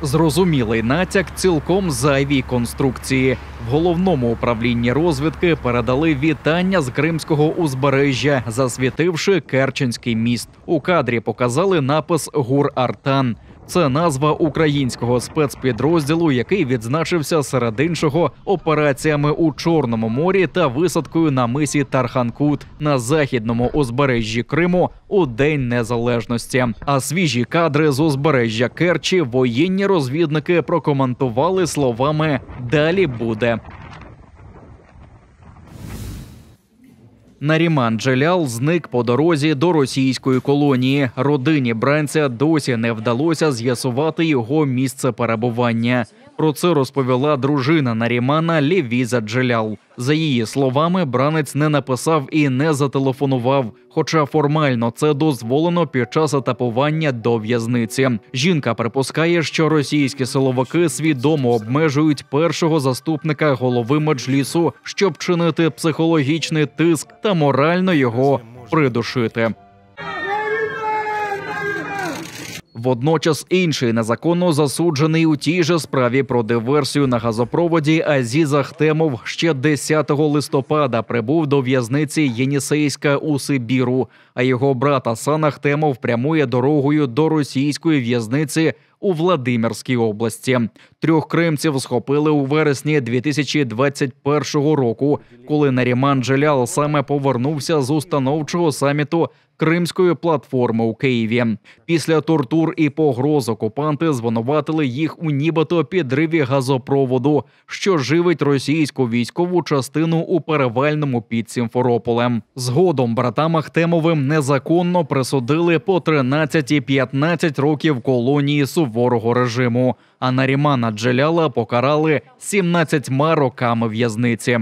Зрозумілий натяк цілком зайвій конструкції. В головному управлінні розвідки передали вітання з Кримського узбережжя, засвітивши Керченський міст. У кадрі показали напис «ГУР-Артан». Це назва українського спецпідрозділу, який відзначився серед іншого операціями у Чорному морі та висадкою на мисі Тарханкут на західному узбережжі Криму у День Незалежності. А свіжі кадри з узбережжя Керчі воєнні розвідники прокоментували словами «Далі буде». Наріман Джелял зник по дорозі до російської колонії. Родині бранця досі не вдалося з'ясувати його місце перебування. Про це розповіла дружина Нарімана Левіза Джелял. За її словами, бранець не написав і не зателефонував, хоча формально це дозволено під час етапування до в'язниці. Жінка припускає, що російські силовики свідомо обмежують першого заступника голови Меджлісу, щоб чинити психологічний тиск та морально його придушити. Водночас інший незаконно засуджений у тій же справі про диверсію на газопроводі Азіз Ахтемов ще 10 листопада прибув до в'язниці Єнісейська у Сибіру, а його брат Асан Ахтемов прямує дорогою до російської в'язниці у Владимирській області. 3 кримців схопили у вересні 2021 року, коли Наріман Джелял саме повернувся з установчого саміту Кримської платформи у Києві. Після тортур і погроз окупанти звинуватили їх у нібито підриві газопроводу, що живить російську військову частину у Перевальному під Сімферополем. Згодом братам Ахтемовим незаконно присудили по 13 і 15 років колонії суворого режиму, а Нарімана Джеляла покарали 17 роками в'язниці.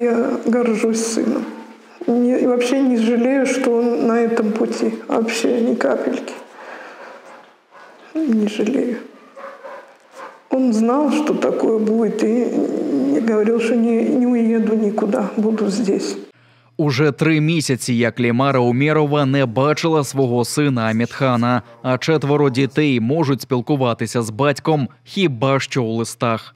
Я горжусь сыном. И вообще не жалею, что он на этом пути. Вообще ни капельки. Не жалею. Он знал, что такое будет, и говорил, что не уеду никуда, буду здесь. Уже 3 місяці, як Лімара Умєрова не бачила свого сина Амітхана, а 4 дітей можуть спілкуватися з батьком хіба що у листах.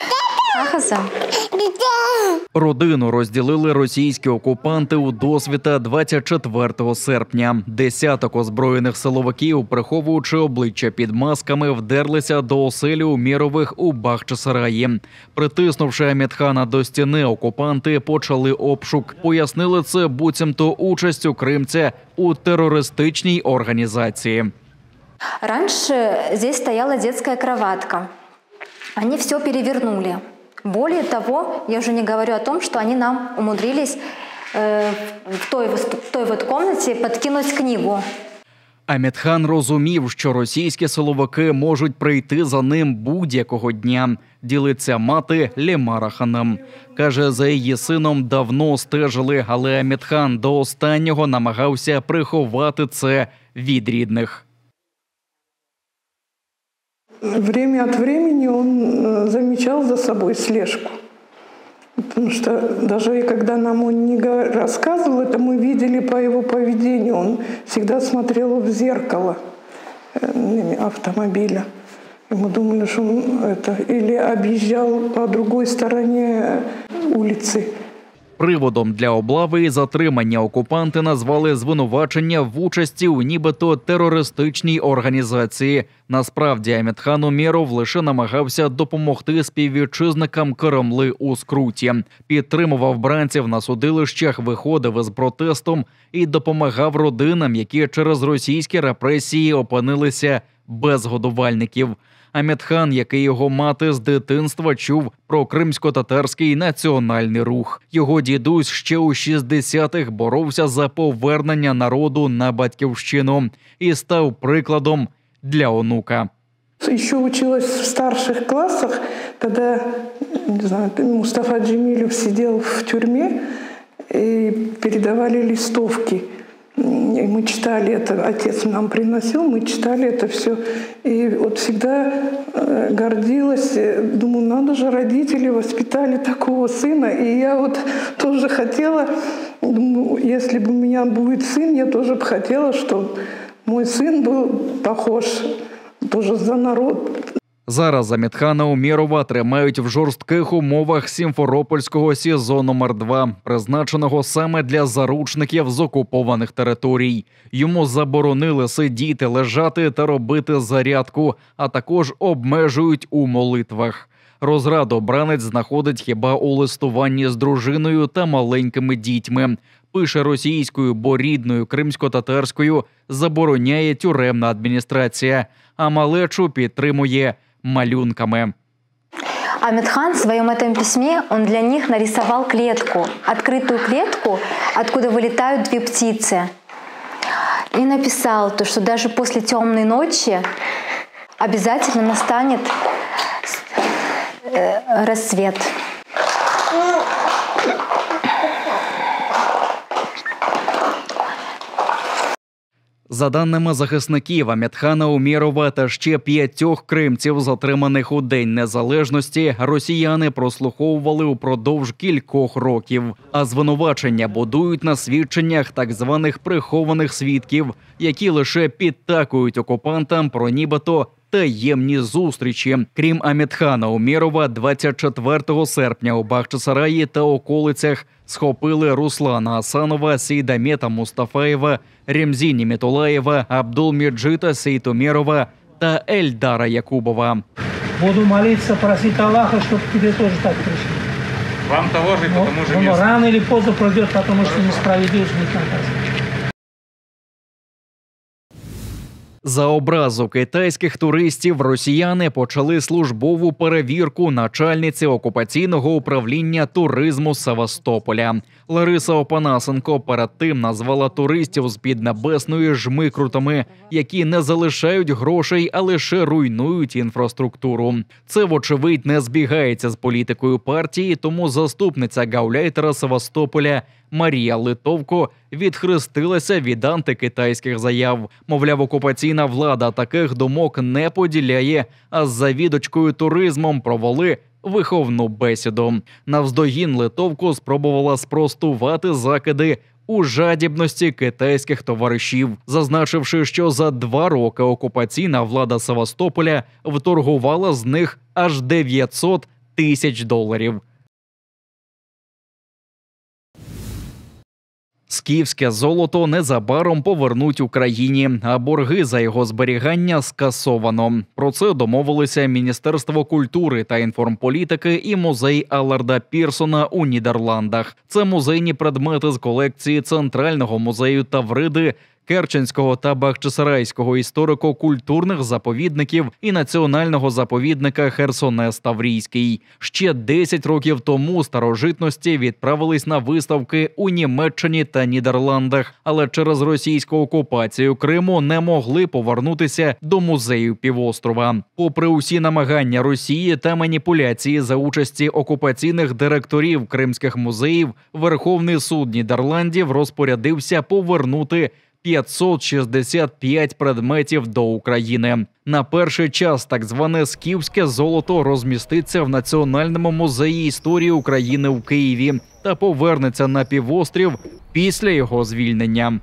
Родину розділили російські окупанти у досвіта 24 серпня. Десяток озброєних силовиків, приховуючи обличчя під масками, вдерлися до оселі Умєрових у Бахчисараї. Притиснувши Амітхана до стіни, окупанти почали обшук. Пояснили це буцімто участю кримця у терористичній організації. Раньше здесь стояла детская кроватка. Они все перевернули. Более того, я уже не говорю о том, что они нам умудрились в той вот комнате подкинуть книгу. Амітхан розумів, що російські силовики можуть прийти за ним будь-якого дня. Ділиться мати Лімара Ханам. Каже, за її сином давно стежили, але Амітхан до останнього намагався приховати це від рідних. Время от времени он замечал за собой слежку. Потому что даже когда нам он не рассказывал, это мы видели по его поведению. Он всегда смотрел в зеркало автомобиля. И мы думали, что он или объезжал по другой стороне улицы. Приводом для облави і затримання окупанти назвали звинувачення в участі у нібито терористичній організації. Насправді Амітхан Умєров лише намагався допомогти співвітчизникам Кремли у скруті. Підтримував бранців на судилищах, виходив із протестом і допомагав родинам, які через російські репресії опинилися без годувальників. Амітхан, як і його мати, з дитинства чув про кримсько-татарський національний рух. Його дідусь ще у 60-х боровся за повернення народу на батьківщину і став прикладом для онука. Еще училась в старших классах, когда, не знаю, Мустафа Джемилев сидел в тюрьме, и передавали листовки. И мы читали это, отец нам приносил, мы читали это все. И вот всегда гордилась, думаю, надо же, родители воспитали такого сына. И я вот тоже хотела, думаю, если бы у меня будет сын, я тоже бы хотела, чтобы мой сын был похож тоже за народ. Зараз Амітхана Умєрова тримають в жорстких умовах Сімферопольського СІЗО номер 2, призначеного саме для заручників з окупованих територій. Йому заборонили сидіти, лежати та робити зарядку, а також обмежують у молитвах. Розраду бранець знаходить хіба у листуванні з дружиною та маленькими дітьми. Пише російською, бо рідною кримсько-татарською забороняє тюремна адміністрація, а малечу підтримує малюнками. Амитхан в своем этом письме, он для них нарисовал клетку, открытую клетку, откуда вылетают две птицы. И написал, что даже после темной ночи обязательно настанет рассвет. За даними захисників Амітхана Умєрова та ще 5 кримців, затриманих у День Незалежності, росіяни прослуховували упродовж кількох років. А звинувачення будують на свідченнях так званих прихованих свідків, які лише підтакують окупантам про нібито таємні зустрічі. Крім Амітхана Умєрова, 24 серпня у Бахчисараї та околицях схопили Руслана Асанова, Сейдамета Мустафаєва, Ремзі Німітулаєва, Абдулмеджида Сейтумєрова та Ельдара Якубова. Буду молиться, просить Аллаха, чтобы тебе тоже так пришло. Вам того же, потому же месту. Рано или поздно пройдет, потому что несправедливость будет наказана. За образу китайських туристів росіяни почали службову перевірку начальниці окупаційного управління туризму Севастополя. Лариса Опанасенко перед тим назвала туристів з Піднебесної жмикрутами, які не залишають грошей, а лише руйнують інфраструктуру. Це, вочевидь, не збігається з політикою партії, тому заступниця гауляйтера Севастополя Марія Литовко відхрестилася від антикитайських заяв. Мовляв, окупаційна влада таких думок не поділяє, а з завідувачкою туризмом провели виховну бесіду. Навздогін Литовко спробувала спростувати закиди у жадібності китайських товаришів, зазначивши, що за 2 роки окупаційна влада Севастополя вторгувала з них аж $900 тисяч. Скіфське золото незабаром повернуть Україні, а борги за його зберігання скасовано. Про це домовилися Міністерство культури та інформполітики і музей Алларда Пірсона у Нідерландах. Це музейні предмети з колекції Центрального музею Тавриди, Керченського та Бахчисарайського історико-культурних заповідників і національного заповідника Херсонес Таврійський. Ще 10 років тому старожитності відправились на виставки у Німеччині та Нідерландах, але через російську окупацію Криму не могли повернутися до музею півострова. Попри усі намагання Росії та маніпуляції за участі окупаційних директорів кримських музеїв, Верховний суд Нідерландів розпорядився повернути 565 предметів до України. На перший час так зване скіфське золото розміститься в Національному музеї історії України у Києві та повернеться на півострів після його звільнення.